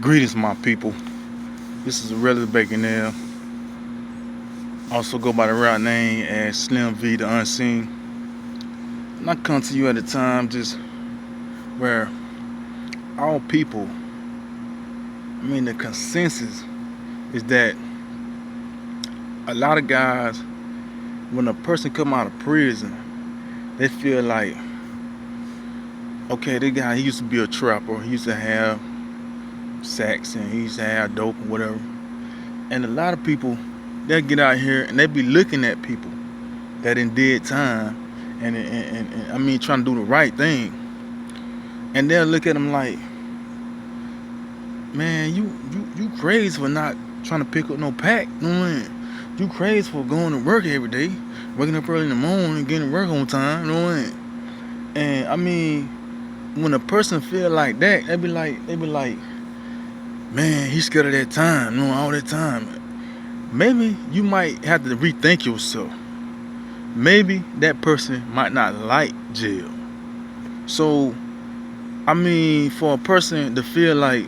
Greetings, my people. This is Relative Baconell. Also go by the route name as Slim V the Unseen. And I come to you at a time just where all people, the consensus is that a lot of guys, when a person come out of prison, they feel like, okay, this guy, he used to be a trapper. He used to have sacks and he used to have dope and whatever. And a lot of people, they'll get out here and they be looking at people that in dead time and trying to do the right thing. And they'll look at them like, man, you crazy for not trying to pick up no pack. You crazy for going to work every day, waking up early in the morning and getting to work on time. And when a person feel like that, they be like, man, he's scared of that time, all that time. Maybe you might have to rethink yourself. Maybe that person might not like jail. So, for a person to feel like,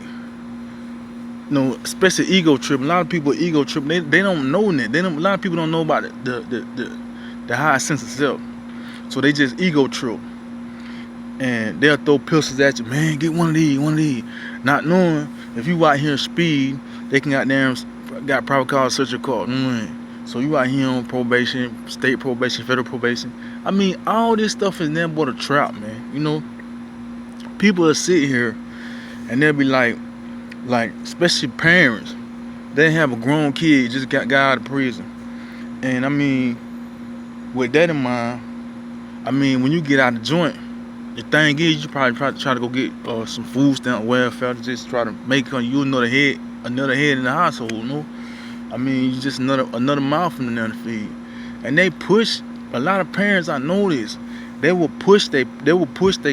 especially ego trip. A lot of people ego trip. They don't know that. A lot of people don't know about the high sense of self. So they just ego trip, and they'll throw pistols at you. Man, get one of these. Not knowing if you out here speed, they can got probably cause search your car. So you out here on probation, state probation, federal probation. All this stuff is nothing but a trap, man. People will sit here and they'll be like, especially parents, they have a grown kid just got out of prison. And with that in mind, when you get out the joint, the thing is you probably try to go get some food stamp welfare to just try to make you another head in the household, you just another mouth from the feed. And they push a lot of parents. I know this. They will push their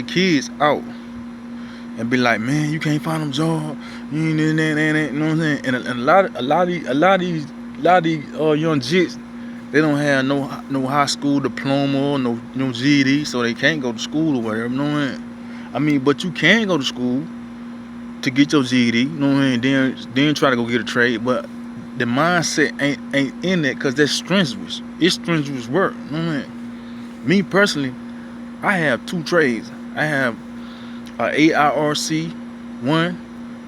kids out and be like, man, you can't find them job. You know what I'm saying? And a lot of these young jits, they don't have no high school diploma or no GED, so they can't go to school or whatever. But you can go to school to get your GED, then try to go get a trade. But the mindset ain't in that, because that's strenuous. It's strenuous work. Me personally, I have two trades. I have AIRC 1,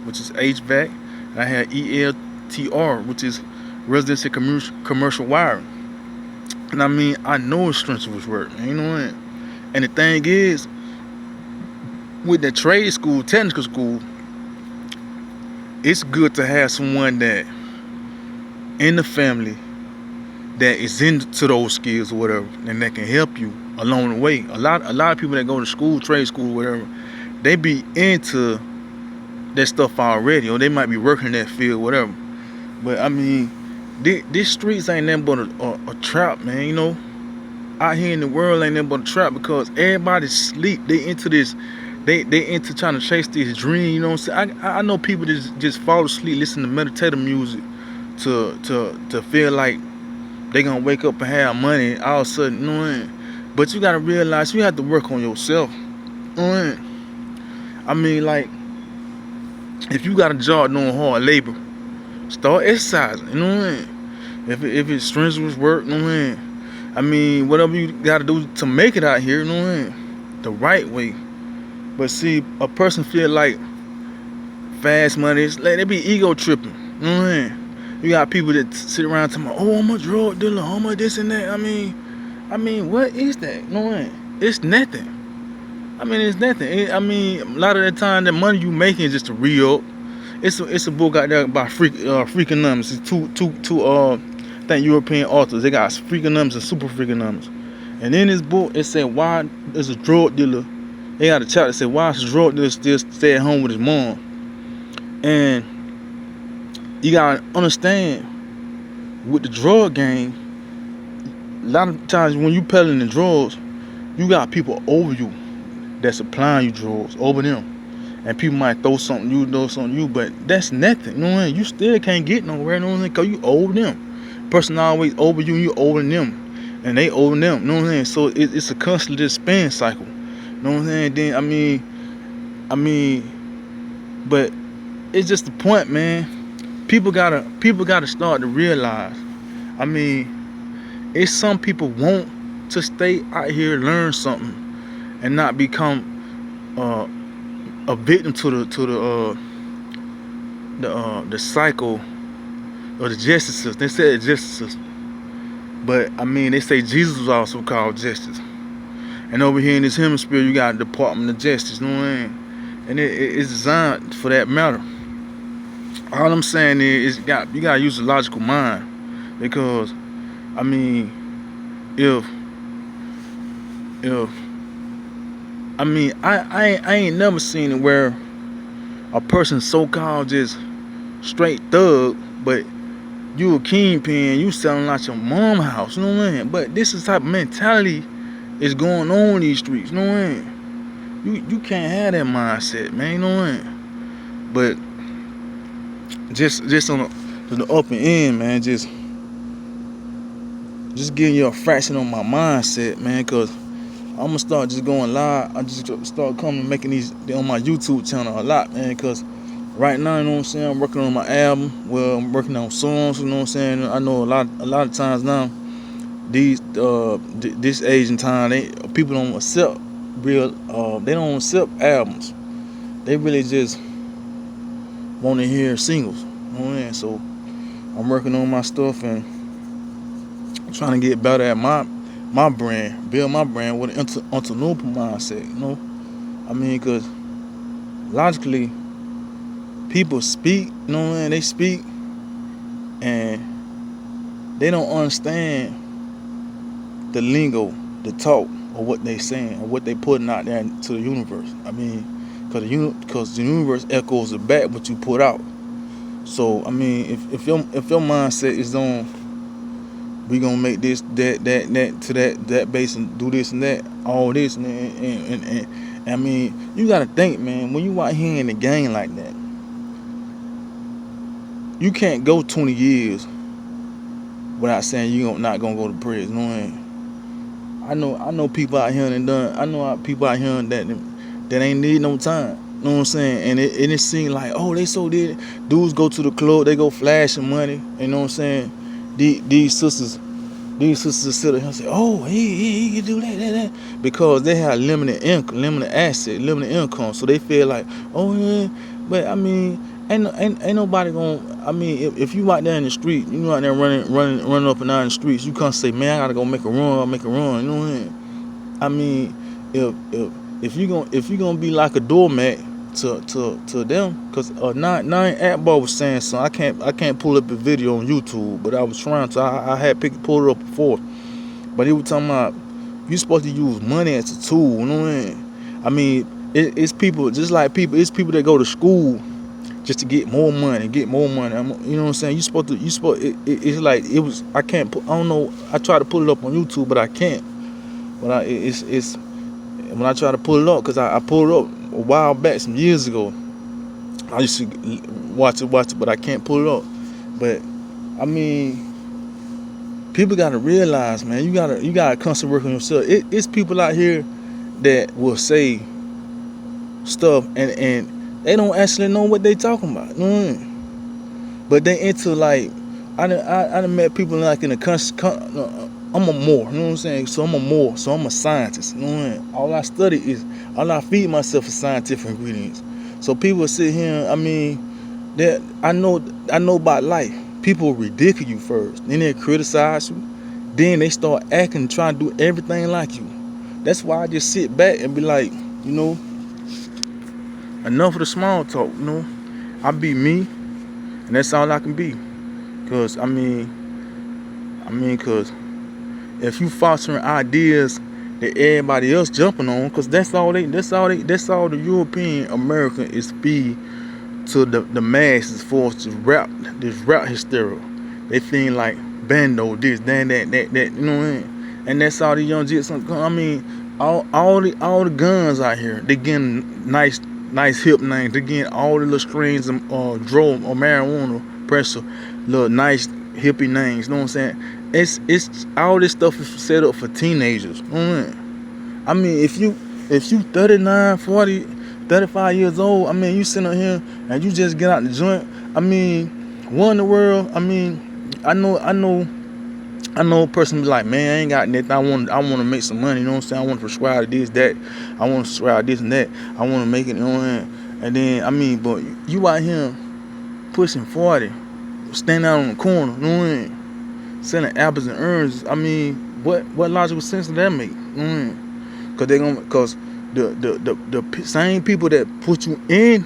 which is HVAC, and I have ELTR, which is residential commercial wiring. And I know it's strenuous work, And the thing is, with the trade school, technical school, it's good to have someone that in the family that is into those skills or whatever, and that can help you along the way. A lot of people that go to school, trade school, whatever, they be into that stuff already, or they might be working in that field, whatever. But these streets ain't nothing but a trap, man. Out here in the world ain't nothing but a trap, because everybody sleep. They into this. They into trying to chase this dream. You know what I'm saying? I know people that just fall asleep, listen to meditative music to feel like they gonna wake up and have money all of a sudden. But you gotta realize you have to work on yourself. If you got a job doing hard labor, start exercising. If it's strenuous work, whatever you gotta do to make it out here, the right way. But see, a person feel like fast money, they be ego tripping. You got people that sit around talking about, oh, I'm a drug dealer, I'm a this and that. What is that? It's nothing. It's nothing. A lot of the time, the money you making is just a re-up. It's a book out there about Freakonomics. It's two European authors. They got Freakonomics and Super Freakonomics. And in this book, it said, why is a drug dealer? They got a chapter that said, why is a drug dealer still stay at home with his mom? And you gotta understand, with the drug game, a lot of times when you peddling the drugs, you got people over you that's supplying you drugs, over them. And people might throw something you, but that's nothing. You still can't get nowhere, because you over them. Person always over you, and you over them, and they over them. So it's a constant just spin cycle. Then but it's just the point, man. People gotta start to realize. I mean, it's some people want to stay out here, learn something, and not become a victim to the cycle of the justice system. They said justice system, but I mean, they say Jesus was also called justice. And over here in this hemisphere, you got the Department of Justice, you know what I mean? And it's designed for that matter. All I'm saying is you gotta use a logical mind, because I mean, if I mean, I ain't never seen it where a person so-called just straight thug, but you a kingpin, you selling out your mom house, you know what I mean? But this is the type of mentality is going on in these streets, you know what I mean? You can't have that mindset, man, you know what I mean? But just on the upper end, man, just giving you a fraction of my mindset, man, cause I'm gonna start just going live. I just start coming making these on my YouTube channel a lot, man, cause right now, you know what I'm saying, I'm working on my album. Well, I'm working on songs, you know what I'm saying. I know a lot of times now, this age and time, people don't accept they don't accept albums. They really just want to hear singles, you know what I mean? So I'm working on my stuff and I'm trying to get better at my brand, build my brand with an entrepreneurial mindset, you know. I mean, because logically, people speak, you know what I mean? They speak and they don't understand the lingo, the talk, or what they saying, or what they putting out there to the universe. I mean, because the universe echoes back what you put out. So I mean, if your mindset is on, we gonna make this that to that base and do this and that, all this and I mean, you gotta think, man, when you out here in the game like that, you can't go 20 years without saying you not gonna go to prison. You know what I mean? I know people out here people out here that ain't need no time. You know what I'm saying? And it seems like, oh, they so did. Dudes go to the club, they go flashing money. You know what I'm saying? These sisters sit there and say, oh, he can do that, because they have limited income, limited asset, limited income. So they feel like, oh yeah, but I mean, ain't nobody gonna. I mean, if you out there in the street, you out there running up and down the streets, you can't say, man, I gotta go make a run. You know what I mean? If you gonna be like a doormat to them, because Nine Atbar was saying something. I can't pull up a video on YouTube, but I was trying to. I had pulled it up before, but he was talking about you supposed to use money as a tool. You know what I mean? It's people just like people. It's people that go to school just to get more money. You know what I'm saying? It's like it was. I can't. I don't know. I try to pull it up on YouTube, but I can't. But it's when I try to pull it up, because I pulled it up a while back, some years ago. I used to watch it, but I can't pull it up. But I mean, people gotta realize, man, you gotta constantly work on yourself. It's people out here that will say stuff and they don't actually know what they talking about. You know what I mean? But they into like, I done met people like in the I'm a Moor, you know what I'm saying? So I'm a scientist, you know what I mean? All I feed myself is scientific ingredients. So people sit here, I mean, I know about life. People ridicule you first, then they criticize you, then they start acting, trying to do everything like you. That's why I just sit back and be like, you know, enough of the small talk, you know. I be me, and that's all I can be. Cause I mean, cause if you fostering ideas that everybody else jumping on, cause that's all the European American is feed to the masses for us to rap hysteria. They feel like bando this, that, you know what I mean? And that's all the young jits. I mean, all the guns out here, they getting nice hip names. They getting all the little strings of drone or marijuana pressure, little nice hippie names. You know what I'm saying? It's all this stuff is set up for teenagers. You know what I mean? If you 39, 40, 35 years old. I mean, you sitting up here and you just get out the joint. I mean, what in the world? I mean, I know a person be like, man, I ain't got nothing. I want to make some money. You know what I'm saying? I want to prescribe this, that. I want to prescribe this and that. I want to make it. You know what I'm saying? And then, I mean, but you out here pushing 40, standing out on the corner. You know what I mean? Selling apples and oranges. I mean, what logical sense does that make? You know what I mean? Cause the same people that put you in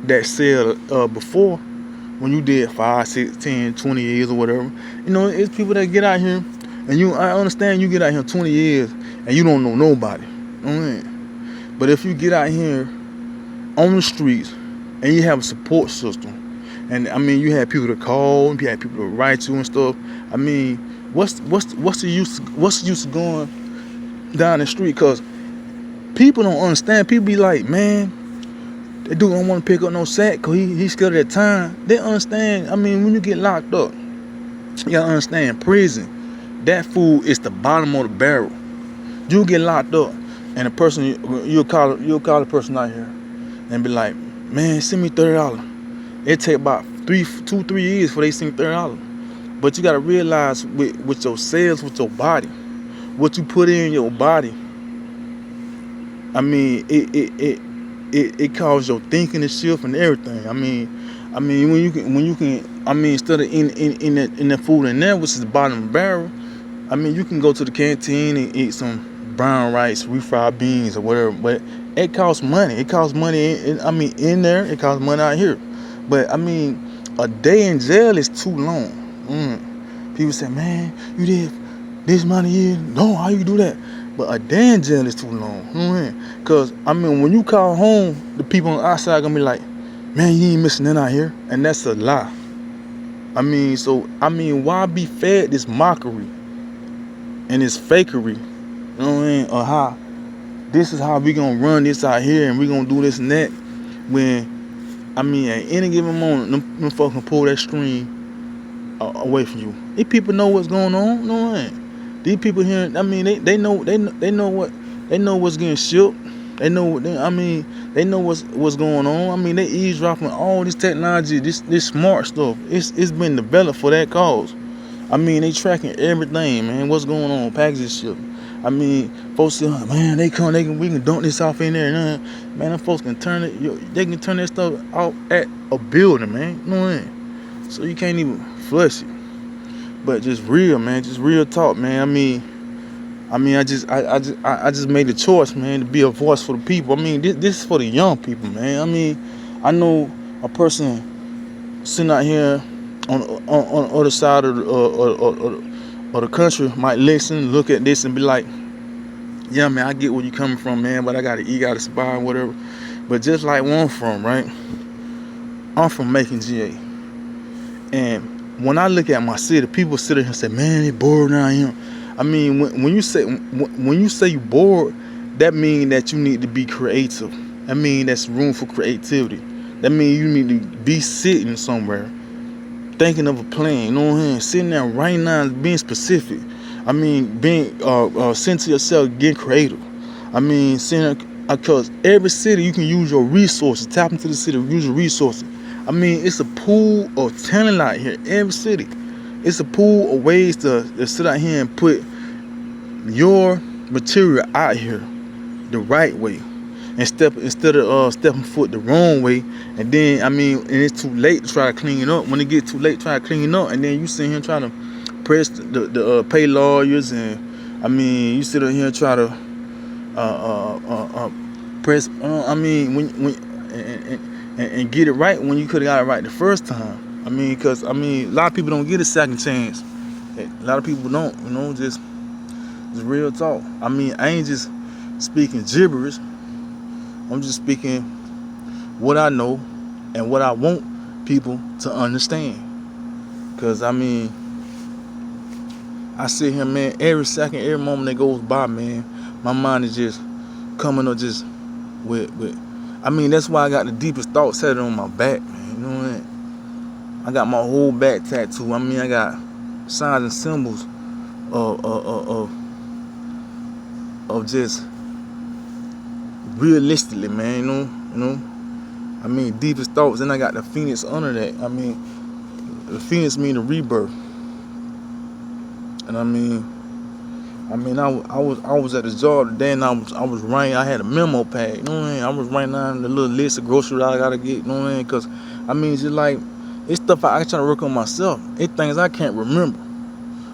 that cell before, when you did 5, 6, 10, 20 years or whatever, you know, it's people that get out here, and I understand you get out here 20 years and you don't know nobody. You know what I mean? But if you get out here on the streets and you have a support system, and I mean, you have people to call, you have people to write you and stuff. I mean, what's the use? What's the use of going down the street? Cause people don't understand. People be like, man, that dude don't want to pick up no sack because he's scared of that time. They understand. I mean, when you get locked up, you gotta understand, prison, that food is the bottom of the barrel. You get locked up, and a person, you'll call the person out here and be like, man, send me $30. It take about 2-3 years before they send $30. But you gotta realize with your cells, with your body, what you put in your body, I mean, it causes your thinking to shift and everything. I mean, when you can, I mean, instead of in the food in there, which is the bottom of the barrel, I mean, you can go to the canteen and eat some brown rice, refried beans, or whatever. But it costs money. It costs money. In there, it costs money out here. But I mean, a day in jail is too long. People say, man, you did this amount of years. No, how you do that? But a day in jail is too long. Because, I mean, when you call home, the people on the outside gonna be like, man, you ain't missing none out here. And that's a lie. I mean, why be fed this mockery and this fakery? You know what I mean? Or how this is how we gonna run this out here and we gonna do this and that. When, I mean, at any given moment, them folks can pull that string away from you. These people know what's going on. You know what I mean? These people here, I mean, they know what's getting shipped. They know what's going on. I mean, they eavesdropping all this technology, this smart stuff. It's been developed for that cause. I mean, they tracking everything, man. What's going on? Packages shipping. I mean, folks say, oh, man, we can dump this off in there. Man, them folks can turn it. They can turn that stuff out at a building, man. You know what I mean? So you can't even flush it. But just real, man. Just real talk, man. I just made the choice, man, to be a voice for the people. I mean, this is for the young people, man. I mean, I know a person sitting out here on the other side of the country might listen, look at this, and be like, yeah, man, I get where you coming from, man, but I gotta eat, gotta survive, whatever. But just like where I'm from, right? I'm from Macon, GA, and when I look at my city, people sit there and say, man, they bored down here. I mean, when you say you bored, that means that you need to be creative. That means that's room for creativity. That means you need to be sitting somewhere, thinking of a plan. You know what I'm saying? Sitting there right now, being specific. I mean, being saying to yourself, getting creative. I mean, saying, because every city you can use your resources. Tap into the city, use your resources. I mean, it's a pool of talent out here. Every city. It's a pool of ways to sit out here and put your material out here the right way, instead of stepping foot the wrong way. And then, I mean, and it's too late to try to clean it up. When it gets too late, try to clean it up, and then you sit here trying to press the pay lawyers, and I mean, you sit here and try to press. I mean, and get it right when you could have got it right the first time. I mean, because, I mean, a lot of people don't get a second chance. A lot of people don't, you know, just real talk. I mean, I ain't just speaking gibberish. I'm just speaking what I know and what I want people to understand. Because, I mean, I sit here, man, every second, every moment that goes by, man, my mind is just coming up just with I mean, that's why I got the deepest thoughts set on my back, man. You know what I mean? I got my whole back tattoo. I mean, I got signs and symbols of just realistically, man, you know, you know. I mean, deepest thoughts. Then I got the Phoenix under that. I mean, the Phoenix mean the rebirth. And I was at the job today, and I was writing. I had a memo pad, you know what I mean? I was writing down the little list of groceries I gotta get, you know what I mean? Cause I mean, it's just like it's stuff I try to work on myself. It's things I can't remember,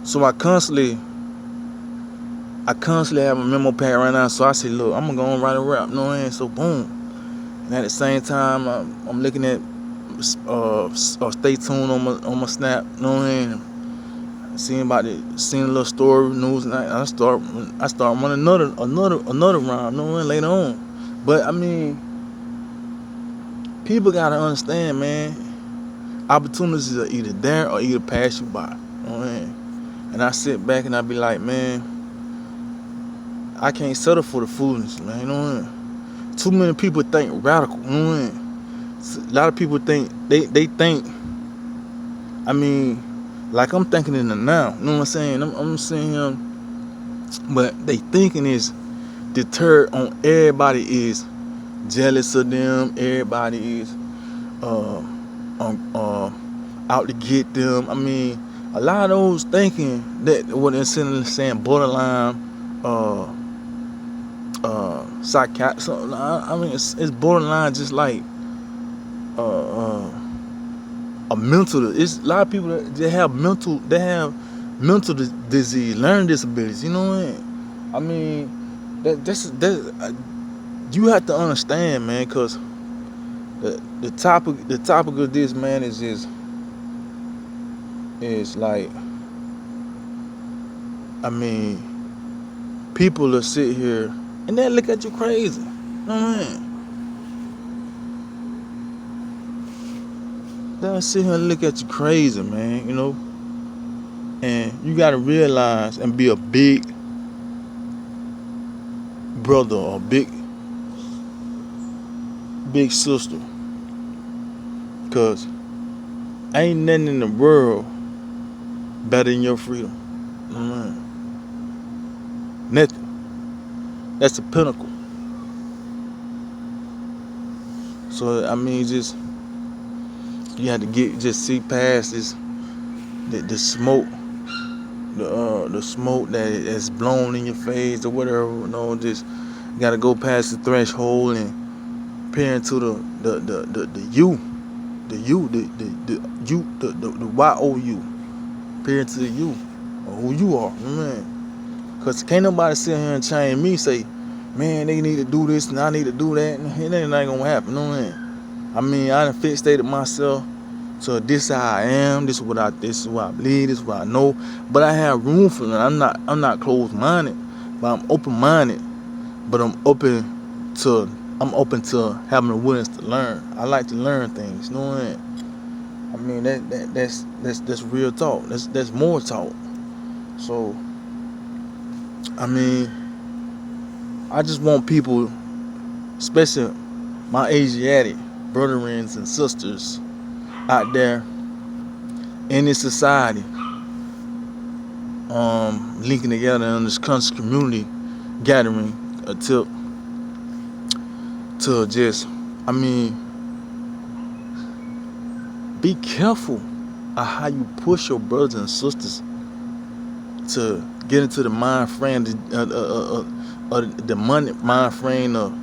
so I constantly have a memo pad right now. So I say, look, I'm gonna go and write a rap, you know what I mean? So boom, and at the same time, I'm looking at stay tuned on my Snap, you know what I mean? Seeing a little story news, and I start running another rhyme, you know what I mean, later on. But I mean, people gotta understand, man. Opportunities are either there or either pass you by, you know what I mean? And I sit back and I be like, man, I can't settle for the foolishness, man, you know what I mean? Too many people think radical, you know what I mean? A lot of people think they think, I mean, like I'm thinking in the now, you know what I'm saying? I'm saying him, but they thinking is deterred on everybody is jealous of them. Everybody is out to get them. I mean, a lot of those thinking that what they're saying borderline psychiatric. So, I mean, it's borderline just like a mental. It's a lot of people that they have mental disease, learning disabilities. You know what I mean? That's you have to understand, man, because the topic of this, man, is like, I mean, people will sit here and they look at you crazy. You know what I mean? They'll sit here and look at you crazy, man, you know? And you gotta realize and be a big brother or big sister. Cause ain't nothing in the world better than your freedom. You know what I mean? Nothing. That's the pinnacle. So I mean, just you have to see past this, the smoke, the smoke that is blown in your face or whatever. You know, just you gotta go past the threshold and peer into the you, the YOU, peer into the you or who you are. You know what I mean? Cause can't nobody sit here and change me. Say, man, they need to do this and I need to do that, and it ain't gonna happen. You know what I mean? I done fixated myself. So this is how I am. This is what I believe. This is what I know. But I have room for it. I'm not closed-minded, but I'm open-minded. But I'm open to having the willingness to learn. I like to learn things. You know what I mean? That's real talk. That's more talk. So I mean, I just want people, especially my Asiatic brethren and sisters out there in this society, linking together in this conscious community gathering, to just, I mean, be careful of how you push your brothers and sisters to get into the mind frame, the demonic mind frame of